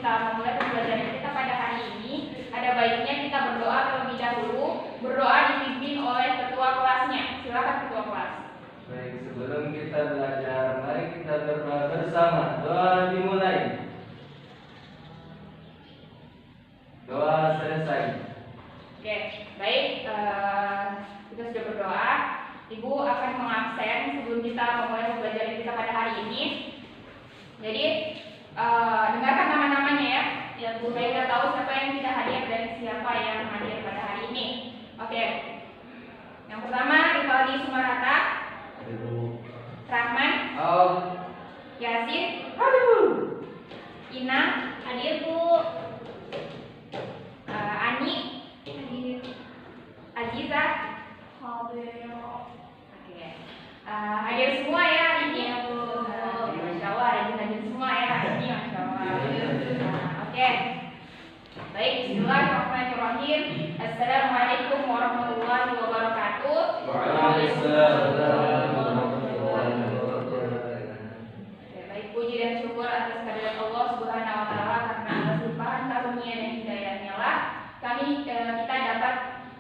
kita memulai pembelajaran kita pada hari ini, ada baiknya kita berdoa terlebih dahulu. Berdoa dipimpin oleh ketua kelasnya. Silakan ketua kelas. Baik, sebelum kita belajar, mari kita berdoa bersama. Doa dimulai. Doa selesai. Oke, baik. Kita sudah berdoa. Ibu akan mengabsen sebelum kita memulai pembelajaran kita pada hari ini. Jadi dengarkan nama-namanya ya. Ya, Bu Mega tahu siapa yang tidak hadir dan siapa yang hadir pada hari ini. Oke. Yang pertama Rivaldi Sumarata. Rahman. Yasin. Ina. Hadir Bu. Ani. Hadir. Aziza. Hadir. Oke. Hadir semua ya hari ini ya Bu. Masya Allah, hadir semua ya hari ini, Masya Allah. Oke. Baik, bismillahirrahmanirrahim. Assalamualaikum warahmatullahi wabarakatuh. Waalaikumsalam. Baik, puji dan syukur atas kehadirat Allah Subhanahu wa taala karena atas limpahan karunia dan hidayahnya lah kami kita dapat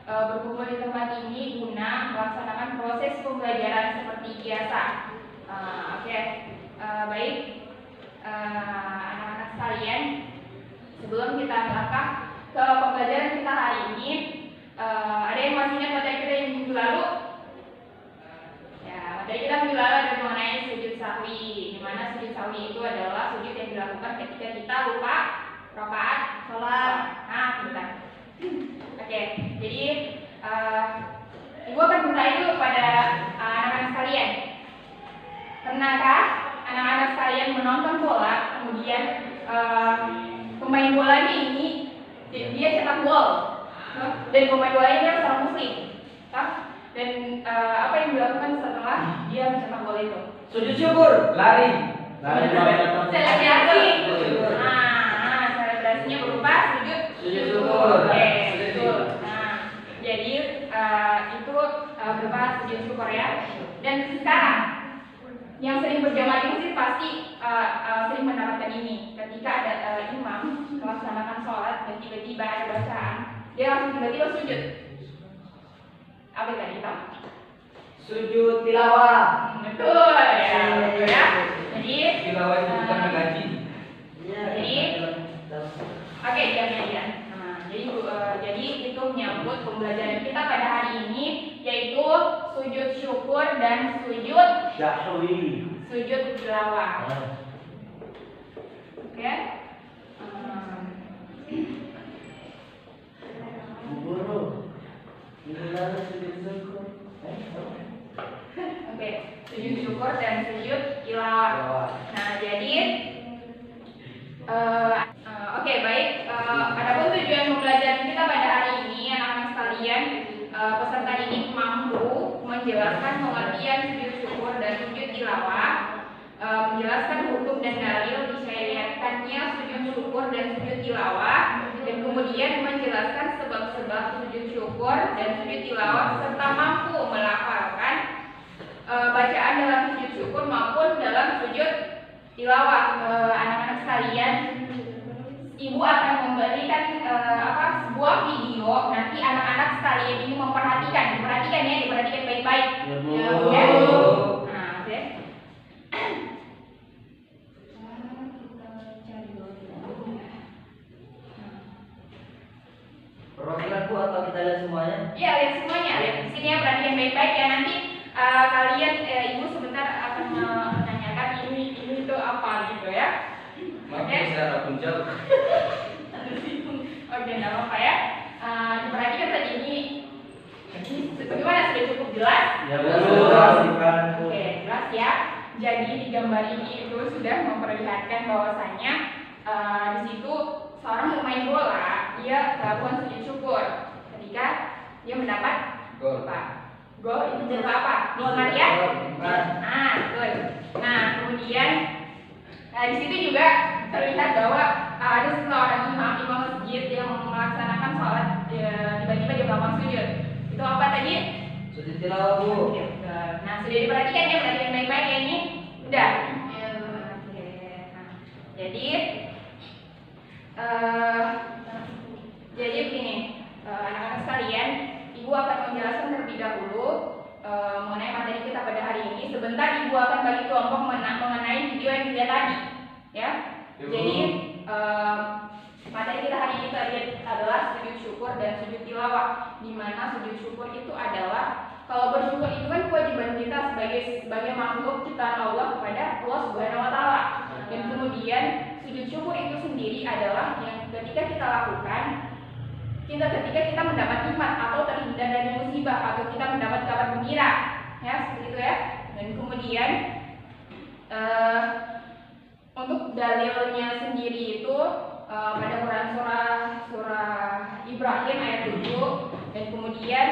berkumpul di tempat ini guna melaksanakan proses pembelajaran seperti biasa. Oke. Baik, anak-anak sekalian, sebelum kita melangkah ke pembelajaran kita hari ini, ada yang masih ingat materi kita yang minggu lalu? Ya, materi kita minggu lalu ada mengenai sujud sahwi, di mana sujud sahwi itu adalah sujud yang dilakukan ketika kita lupa rakaat sholat. Nah, bentar. Oke, jadi ibu akan bertanya dulu pada anak-anak sekalian. Pernahkah anak-anak sekalian menonton bola, kemudian pemain bolanya ini dia cetak gol, dan pemain bolanya dia seorang muslim, dan apa yang dilakukan setelah dia mencetak gol itu? Sujud syukur, lari. Selebrasi. Selebrasinya berupa sujud syukur. Oke, betul. Nah, jadi itu berupa sujud syukur ya. Dan sekarang yang sering berjamaah di masjid pasti sering mendapatkan ini. Ketika ada imam melaksanakan sholat dan tiba-tiba ada bacaan, dia langsung tiba-tiba sujud. Apa tadi Pak? Sujud tilawah. Betul ya. Betul ya. Jadi Tilawah itu bukan mengaji. Jadi oke, diam. Jadi itu menyambut pembelajaran kita pada hari ini, yaitu sujud syukur dan sujud syahwi. Sujud tilawah. Oke. Oke, sujud syukur dan sujud tilawah. Nah, jadi oke, baik. Adapun tujuan pembelajaran kita pada hari ini, anak-anak sekalian, peserta didik mampu menjelaskan pengertian sujud syukur dan sujud tilawah, menjelaskan hukum dan dalil disyariatkannya sujud syukur dan sujud tilawah, dan kemudian menjelaskan sebab-sebab sujud syukur dan sujud tilawah serta mampu melafalkan bacaan dalam sujud syukur maupun dalam sujud tilawah. Anak-anak sekalian, ibu akan memberikan sebuah video. Nanti anak-anak sekalian ini diperhatikan baik-baik. Ya. Nah, oke. Perwakilan Bu atau kita lihat semuanya? Iya, lihat semuanya. Lihat di sini ya, perhatikan baik-baik ya. Nanti kalian ibu sebentar akan menanyakan ini itu apa gitu ya. Maaf, saya Rapunzel. Oke, nggak apa-apa ya. Diperhatikan tadi ini bagaimana, sudah cukup jelas? Ya, jelas. Oke, jelas ya. Jadi di gambar ini itu sudah memperlihatkan bahwasannya di situ seorang pemain bola dia melakukan sujud syukur ketika dia mendapat gol. Gol itu berupa apa? Gol ya? Nah, betul. Nah, kemudian di situ juga terlihat bahwa ada seorang imam masjid yang melaksanakan sholat, tiba-tiba dia melakukan sujud. Itu apa tadi? Sujud tilawah Bu. Nah, sudah diperhatikan ya, perhatikan baik-baik ya ini. Udah. Oke. Nah, jadi Jadi begini, anak-anak sekalian, Ibu akan menjelaskan terlebih dahulu mengenai materi kita pada hari ini. Sebentar Ibu akan bagi kelompok mengenai video yang dilihat tadi, ya. Jadi materi kita hari ini adalah sujud syukur dan sujud tilawah, di mana sujud syukur itu adalah, kalau bersyukur itu kan kewajiban kita sebagai makhluk ciptaan Allah kepada Allah Subhanahu wa taala. Dan kemudian sujud syukur itu sendiri adalah yang ketika kita lakukan, ketika kita mendapat nikmat atau terhindar dari musibah atau kita mendapat kabar gembira, ya seperti itu ya. Dan kemudian untuk dalilnya sendiri itu pada Quran surah Ibrahim ayat 7. Dan kemudian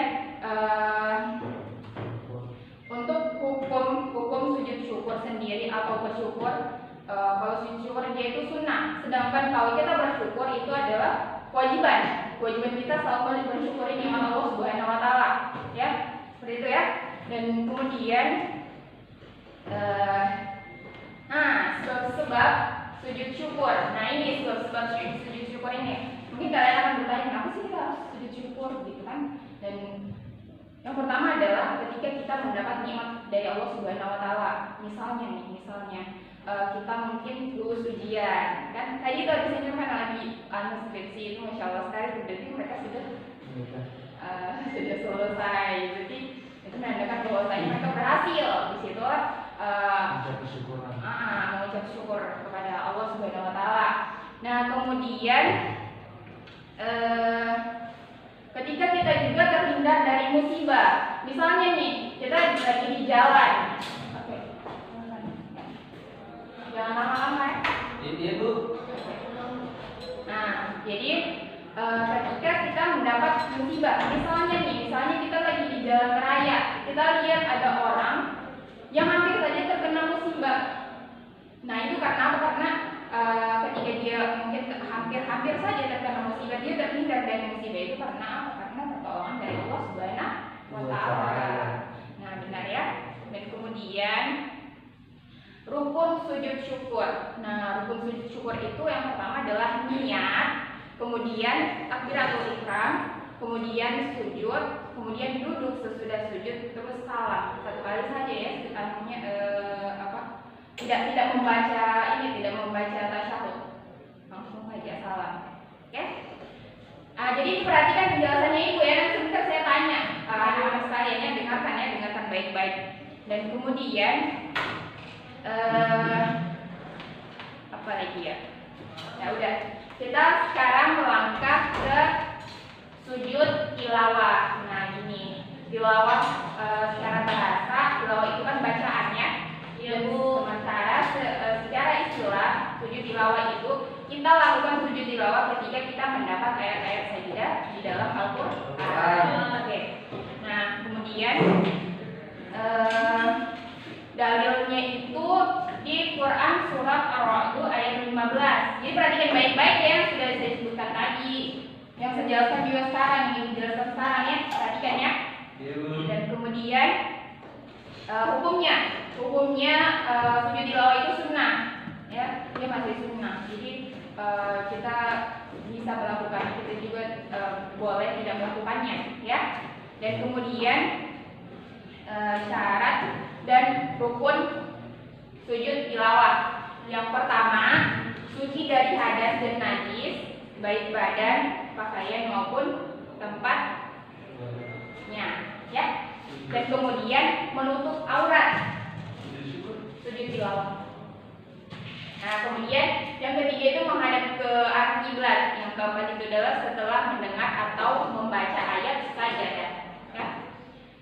untuk hukum sujud syukur sendiri atau bersyukur, kalau sujud syukur dia itu sunnah, sedangkan kalau kita bersyukur itu adalah kewajiban kita selalu bersyukuri nikmat Allah Subhanahu wa taala, ya. Seperti itu ya. Dan kemudian sebab sujud syukur. Nah, ini sebab sujud syukur ini. Mungkin kalian akan bertanya, kenapa sih kita harus sujud syukur gitu kan? Dan yang pertama adalah ketika kita mendapat nikmat dari Allah Subhanahu wa taala. Misalnya kita mungkin lulus ujian, kan tadi tuh bisa kan lagi skripsi itu, masya Allah sekali, berarti mereka sudah selesai, berarti itu menandakan bahwa mereka berhasil di situ mengucap syukur kepada Allah Subhanahu wa taala. Nah, kemudian ketika kita juga terhindar dari musibah, misalnya nih kita lagi di jalan. Jangan lama-lama ya. Iya Bu. Nah, jadi ketika kita mendapat musibah, misalnya kita lagi di jalan raya, kita lihat ada orang yang hampir saja terkena musibah. Nah, itu karena apa? Karena ketika dia mungkin hampir saja terkena musibah, dia terhindar dari musibah itu karena apa? Karena pertolongan dari Allah Subhanahu wa taala. Nah, benar ya. Dan kemudian rukun sujud syukur. Nah, rukun sujud syukur itu yang pertama adalah niat, kemudian takbiratul ihram, kemudian sujud, kemudian duduk sesudah sujud, terus salam. Satu kali saja ya, tidak membaca tasyahud, langsung saja salam. Oke? Jadi perhatikan penjelasannya Ibu ya. Nanti sebentar saya tanya anak-anak sekalian ya, dengarkan baik-baik. Dan kemudian apa lagi ya? Ya udah, kita sekarang melangkah ke sujud tilawah. Nah, ini tilawah secara bahasa, tilawah itu kan bacaannya. Sementara secara istilah sujud tilawah itu kita lakukan sujud tilawah ketika kita mendapat ayat-ayat sajadah di dalam Al-Qur'an. Oke. Nah, kemudian dalilnya itu di Quran surat Ar-Ra'd ayat 15. Jadi perhatikan baik-baik ya, yang sudah saya sebutkan tadi, yang saya jelaskan juga sekarang, yang dijelaskan sekarang ya, perhatikan ya. Dan kemudian hukumnya sujud tilawah itu sunnah, ya, dia masih sunnah. Jadi kita bisa melakukan, kita juga boleh tidak melakukannya, ya. Dan kemudian syarat dan rukun sujud tilawah. Yang pertama, suci dari hadas dan najis, baik badan, pakaian maupun tempatnya, ya. Dan kemudian menutup aurat, sujud tilawah. Nah, kemudian yang ketiga itu menghadap ke arah kiblat. Yang keempat itu adalah setelah mendengar atau membaca ayat sajadah, ya.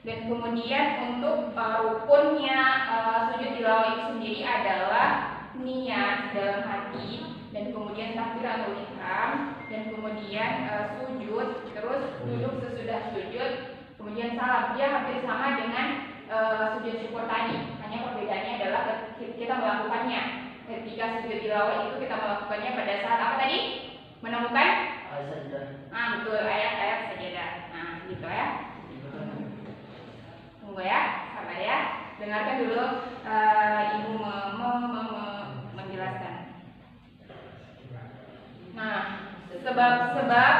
Dan kemudian untuk rukunnya sujud tilawah itu sendiri adalah niat dalam hati, dan kemudian takbiratul ihram, dan kemudian sujud, terus duduk sesudah sujud, kemudian salam. Dia hampir sama dengan sujud syukur tadi, hanya perbedaannya adalah kita melakukannya. Ketika sujud tilawah itu kita melakukannya pada saat apa tadi? Menemukan betul, ayat-ayat sajadah. Nah, gitu ya. Tunggu ya, sabar ya. Dengarkan dulu Ibu menjelaskan. Nah, sebab-sebab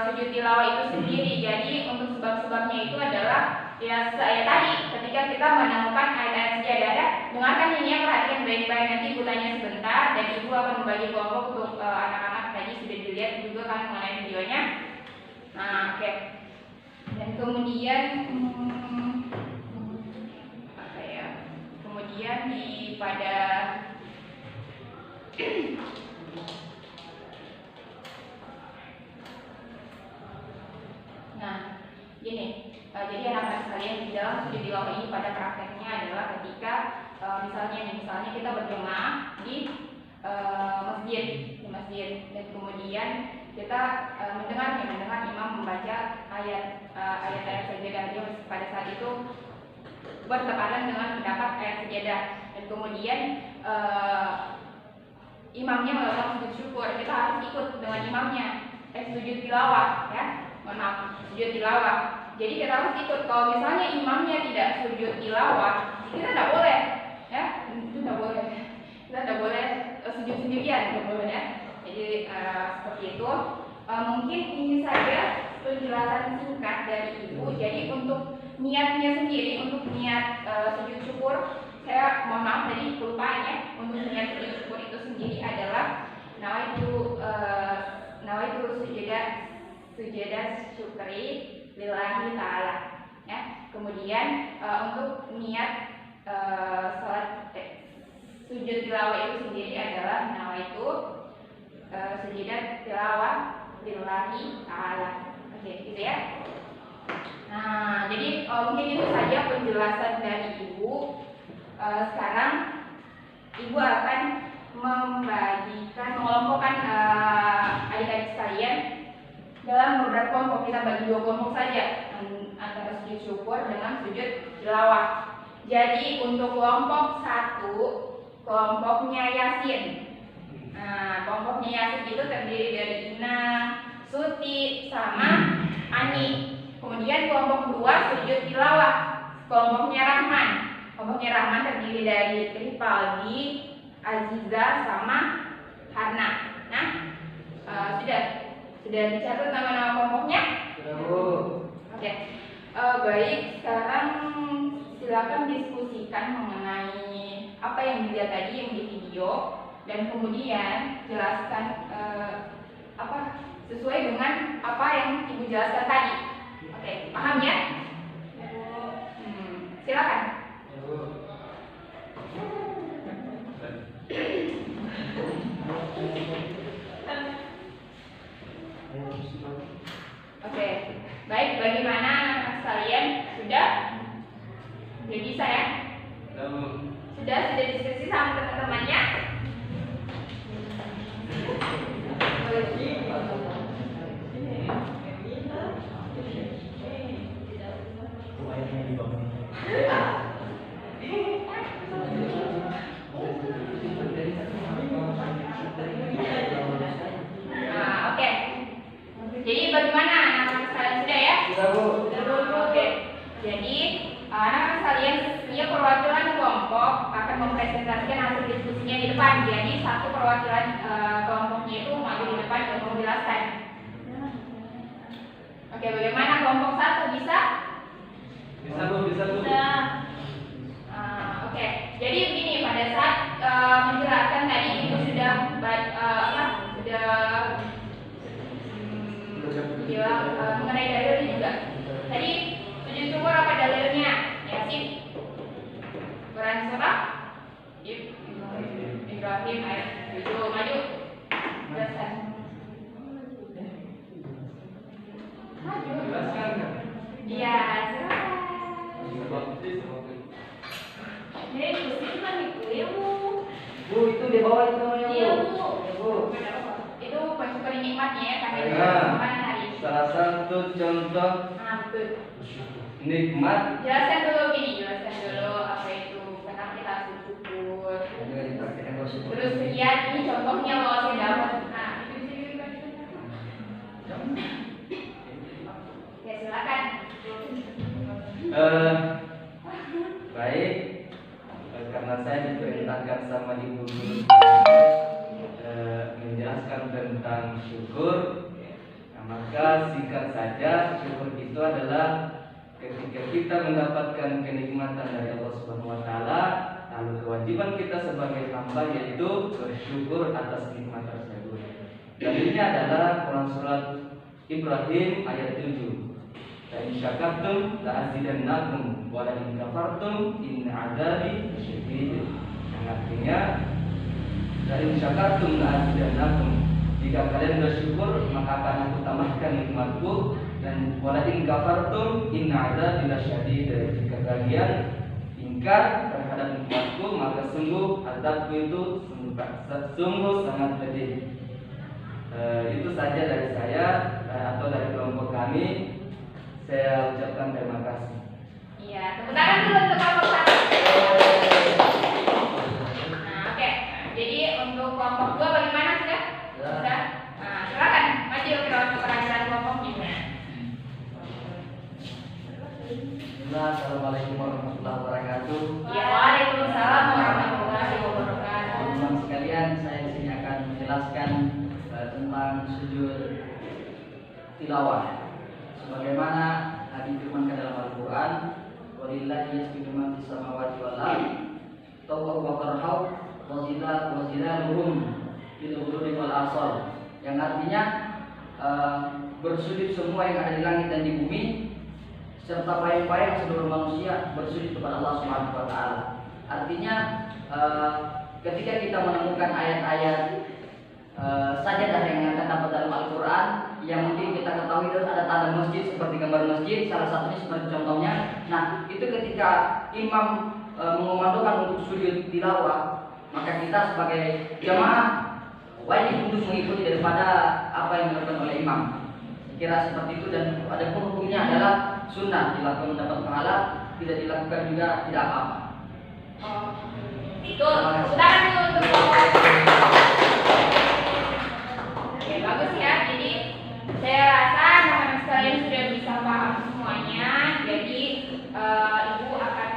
sujud tilawah itu sendiri. Jadi untuk sebab-sebabnya itu adalah ya saya tadi ketika kita menemukan ayat-ayat sejadah ya, dengarkan ini ya, perhatikan baik-baik, nanti ibu tanya sebentar dan ibu akan membagi kelompok untuk anak-anak. Tadi sudah dilihat juga kan mengenai videonya. Nah, oke. Dan kemudian apa ya? Kemudian di pada nah, gini. Jadi anak-anak sekalian di dalam sujud tilawah ini pada prakteknya adalah ketika misalnya kita berjemaah di masjid dan kemudian kita mendengar imam membaca ayat-ayat sejadah. Pada saat itu bertepatan dengan pendapat ayat sejadah dan kemudian imamnya melakukan sujud syukur, kita harus ikut dengan imamnya sujud tilawah ya, sujud tilawah. Jadi kita harus ikut. Kalau misalnya imamnya tidak sujud tilawah, kita tidak boleh ya, kita tidak boleh sujud sendirian, tidak boleh ya. Jadi seperti itu. Mungkin ini saja penjelasan singkat dari ibu. Jadi untuk niatnya sendiri, untuk niat sujud syukur, saya mohon maaf tadi lupa ya. Untuk niat sujud syukur itu sendiri adalah nawaitu sujadah syukri lillahi ta'ala ya. Kemudian untuk niat salat sujud tilawah itu sendiri adalah nawaitu sujadah tilawah lillahi ta'ala. Oke, gitu ya. Nah, jadi mungkin itu saja penjelasan dari ibu. Sekarang ibu akan mengelompokkan adik-adik sekalian dalam beberapa kelompok. Kita bagi 2 kelompok saja antara sujud syukur dengan sujud tilawah. Jadi untuk kelompok 1, kelompoknya Yasin. Nah, kelompoknya Yasin itu terdiri dari Inang, Suti, sama Ani. Kemudian kelompok 2 sujud tilawah, kelompoknya Rahman. Kelompoknya Rahman terdiri dari Ripaldi, Aziza, sama Harna. Nah, sudah dicatat nama-nama kelompoknya? Oke. Baik, sekarang silakan diskusikan mengenai apa yang dilihat tadi yang di video dan kemudian jelaskan sesuai dengan apa yang ibu jelaskan tadi. Oke, paham ya? Silakan. Oke, baik. Bagaimana anak-anak sekalian? Sudah bisa ya? Sudah diskusi sama teman-temannya? Oke. Jadi bagaimana anak-anak sekalian, sudah ya? Oke. Jadi anak-anak sekalian, setiap perwakilan kelompok akan mempresentasikan hasil diskusinya di depan. Jadi satu perwakilan kelompoknya itu maju di depan untuk menjelaskan. Oke, bagaimana kelompok 1 bisa? Bisa. Oke. Jadi begini, pada saat menjelaskan tadi itu sudah bilang mengenai dalilnya juga. Tadi sujud syukur apa dalilnya? Yasin. Quran surah Ibrahim ayat 7. Maju. Jelaskan. Iya, silakan. Ini diskusi kan itu ya, Bu, itu di bawah itu namanya, Bu. Iya, Bu. Itu pencuri nikmatnya ya, karena hari. Salah satu contoh betul. Nikmat. Jelaskan dulu apa itu, kenapa kita harus bersyukur. Terus lihat ini contohnya loh, saya dapat. Ya silakan. Baik, karena saya diperintahkan sama ibu guru menjelaskan pembahasan tentang syukur. Nah, maka singkat saja, syukur itu adalah ketika kita mendapatkan kenikmatan dari Allah Subhanahu wa taala, lalu kewajiban kita sebagai hamba yaitu bersyukur atas nikmat tersebut. Dalilnya adalah Quran surat Ibrahim ayat 7. La in syakartum la azidannakum wa la in kafartum in 'adzabi lasyadid. Yang artinya la in syakartum la azidannakum. Jika kalian bersyukur maka akan aku tambahkan nikmatku, dan wa la in kafartum in 'adzabi lasyadid. Jika kalian ingkar terhadap nikmatku maka sungguh azabku itu sungguh sangat pedih. Itu saja dari saya atau dari kelompok kami. Saya ucapkan terima kasih. Iya, tepuk tangan dulu untuk kelompok satu. Nah, oke. Jadi untuk kelompok 2 bagaimana sudah? Sudah. Nah, silakan maju ke dalam pelajaran kelompoknya. Assalamualaikum warahmatullahi wabarakatuh. Ya, waalaikumsalam warahmatullahi wabarakatuh. Teman-teman sekalian, saya di sini akan menjelaskan tentang sujud tilawah. Sebagaimana difirmankan dalam Al-Quran, walillahi yasjudu man fis samawati wal ardi tawwa'u wa karhau wa zilaluhum bil ghudwi wal asal. Yang artinya bersujud semua yang ada di langit dan di bumi serta bayang-bayang seluruh manusia bersujud kepada Allah Subhanahu wa taala. Artinya ketika kita menemukan ayat-ayat sajadah yang terdapat dalam Al-Quran yang mungkin kita ketahui itu ada tanda masjid seperti gambar masjid, salah satunya seperti contohnya. Nah, itu ketika imam mengomandokan untuk sujud tilawah, maka kita sebagai jamaah wajib untuk mengikuti daripada apa yang dilakukan oleh imam. Kira seperti itu, dan ada pun hukumnya adalah sunnah, dilakukan mendapat pahala, tidak dilakukan juga tidak apa-apa. Oh, itu tangan dulu untuk kelompok. Oke, bagus ya. Jadi saya rasa teman-teman sekalian sudah bisa paham semuanya. Jadi ibu akan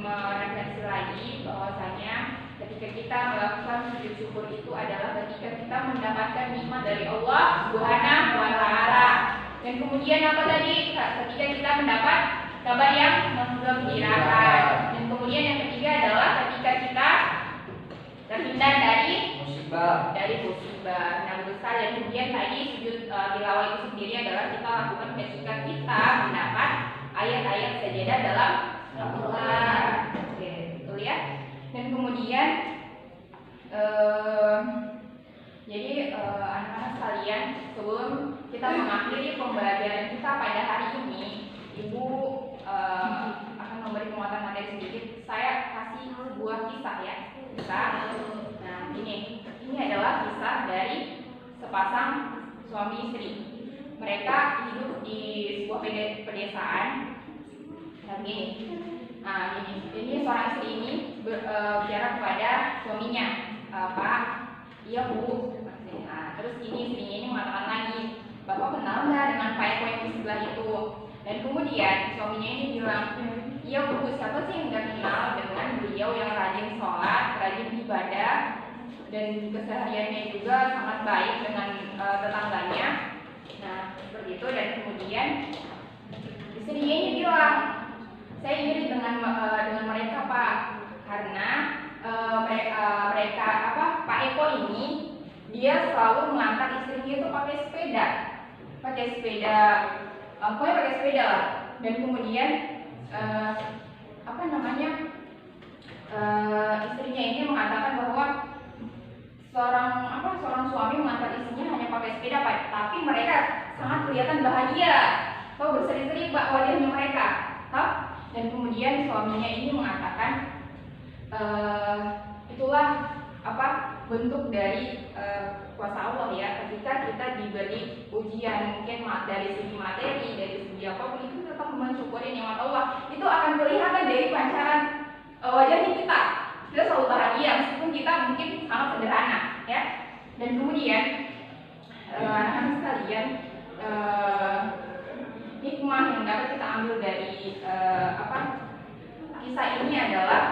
menekankan lagi bahwasanya ketika kita melakukan sujud syukur itu adalah ketika kita mendapatkan nikmat dari Allah Subhanahu wa taala. Dan kemudian apa tadi? Ketika kita mendapat kabar yang menggembirakan. Dan kemudian yang ketiga adalah ketika kita terhindar dari musibah. Nah, besar. Dan kemudian tadi sujud tilawah itu sendiri adalah kita lakukan ketika kita mendapat ayat-ayat sajadah dalam Al-Quran. Oke, betul ya. Dan kemudian jadi anak-anak sekalian, sebelum kita mengakhiri pembelajaran kita pada hari ini, Ibu akan memberi penguatan materi sedikit. Saya kasih sebuah kisah ya. Kisah. Nah, ini adalah kisah dari sepasang suami istri. Mereka hidup di sebuah pedesaan. Nah, ini seorang istri ini berbicara kepada suaminya, Pak, iya Bu. Nah, terus ini istrinya ini mengatakan lagi, Bapak kenal nggak dengan Pak Eko yang di sebelah itu? Dan kemudian suaminya ini bilang, iya Bu, siapa sih yang nggak kenal dengan beliau yang rajin sholat, rajin ibadah, dan kesehariannya juga sangat baik dengan tetangganya. Nah, seperti itu. Dan kemudian istrinya ini bilang, saya iri dengan mereka Pak, karena mereka Pak Eko ini dia selalu mengangkat istrinya itu pakai sepeda lah. Dan kemudian istrinya ini mengatakan bahwa seorang suami mengangkat istrinya hanya pakai sepeda Pak, tapi mereka sangat kelihatan bahagia, berseri-seri Pak wajahnya mereka. Dan kemudian suaminya ini mengatakan itulah bentuk dari kuasa Allah ya, ketika kita diberi ujian mungkin dari segi materi, dari segi apapun, itu tetap mensyukuri nikmat Allah, itu akan kelihatan dari pancaran wajahnya kita selalu bahagia meskipun kita mungkin sangat sederhana ya. Dan kemudian anak-anak sekalian, hikmah yang dapat kita ambil dari kisah ini adalah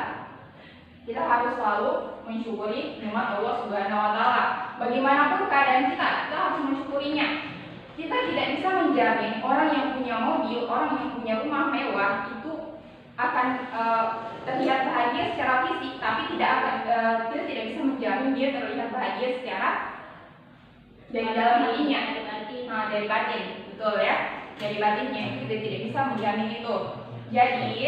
kita harus selalu mensyukuri nikmat Allah Subhanahu wa taala. bagaimanapun keadaan kita harus mensyukurinya. Kita tidak bisa menjamin orang yang punya mobil, orang yang punya rumah mewah itu akan terlihat bahagia secara fisik, tapi kita tidak bisa menjamin dia terlihat bahagia secara dari dalam hatinya, dari batin, betul ya, dari batinnya kita tidak bisa menjamin itu. Jadi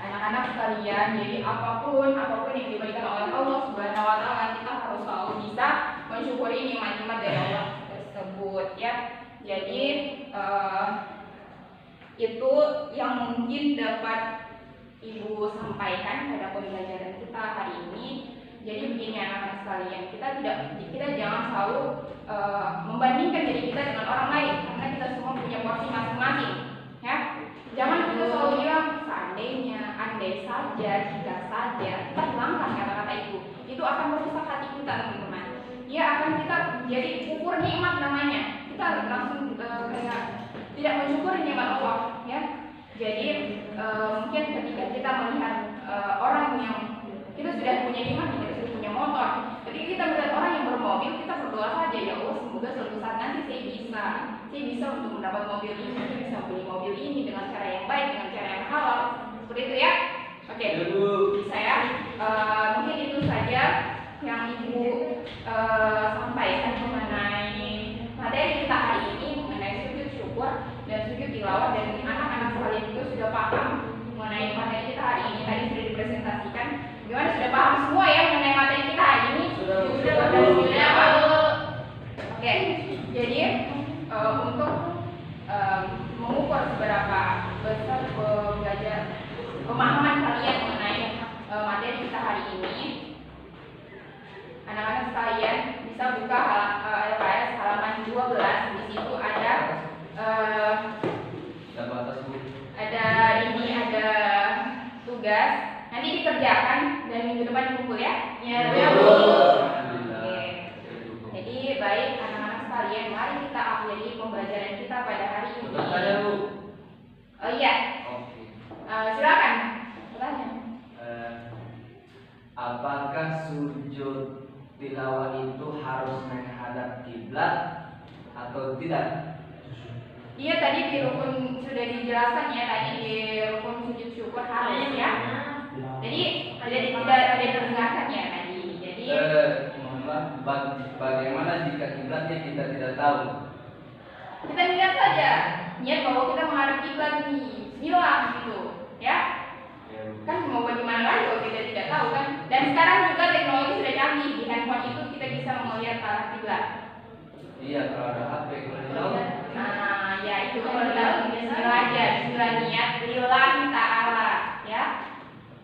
anak-anak sekalian, jadi apapun yang diberikan oleh Allah Subhanahu Wa Taala, kita harus selalu bisa mensyukuri nikmat-nikmat dari Allah tersebut ya. Jadi itu yang mungkin dapat Ibu sampaikan pada pembelajaran kita hari ini. Jadi begini anak-anak sekalian, kita jangan selalu membandingkan diri kita dengan orang lain, karena kita semua punya porsi masing-masing ya. Jangan kita selalu bilang seandainya, andai saja, jika saja. Kita hilangkan kata-kata itu akan merusak hati kita teman-teman. Dia akan kita jadi ukur nikmat namanya. Kita langsung kayak tidak mensyukuri nikmat Allah ya. Jadi mungkin ketika kita melihat orang yang kita sudah punya nikmat, kita sudah punya motor, ketika kita melihat orang yang bermobil, kita berdoa saja, ya Allah semoga suatu saat nanti saya bisa untuk mendapat mobil ini, saya bisa beli mobil ini dengan cara yang baik, dengan cara yang halal, seperti itu ya. Oke, bisa ya. Mungkin itu saja yang Ibu sampaikan mengenai materi kita hari ini, mengenai sujud syukur dan sujud tilawah, dan anak-anak sekalian juga sudah paham mengenai materi kita hari ini. Tadi sudah dipresentasikan. Gimana, sudah paham semua ya mengenai materi kita hari ini? Sudah. Oke, jadi untuk mengukur seberapa besar pemahaman kalian mengenai materi kita hari ini, anak-anak sekalian bisa buka LKS halaman 12. Di situ ada tugas, nanti dikerjakan dan minggu depan dikumpul ya. Ya, Bu. Oke. Jadi baik anak-anak sekalian, mari kita akhiri pembelajaran kita pada hari ini. Oh iya. Oke. Silakan. Tanya. Apakah sujud tilawah itu harus menghadap kiblat atau tidak? Iya, tadi di rukun sudah dijelaskan ya, tadi di rukun sujud syukur harus ya. Jadi tidak ada didengarkan ya tadi. Jadi mohon maaf, bagaimana jika kiblatnya kita tidak tahu? Kita lihat saja, niat bahwa kita menghadap kiblat nih, bismillah gitu ya. Kan mau bagaimana lagi kalau kita tidak tahu kan? Dan sekarang juga teknologi sudah canggih, di handphone itu kita bisa melihat arah kiblat. Iya, kalau ada HP kalau tahu. Nah, ya itu kalau tahu bismillah aja, bismillah niat lillahi ta'ala ya.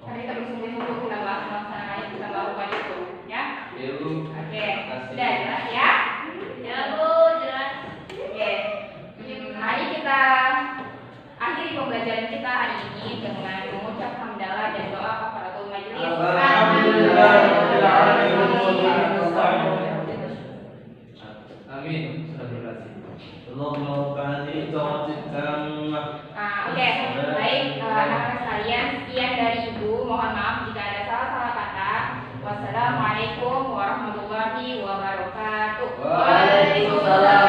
Karena kita bersungguh-sungguh dalam melaksanakannya, kita melakukan itu ya. Oke, sudah jelas ya? Ya Bu, jelas. Oke, mari kita akhiri pembelajaran kita hari ini dengan mengucap hamdalah dan doa kafaratul majelis. Amin. Sudah berhasil. Oke, baik anak-anak sekalian, sekian dari Ibu. Mohon maaf jika ada salah-salah kata. Wassalamualaikum warahmatullahi wabarakatuh. Waalaikumsalam.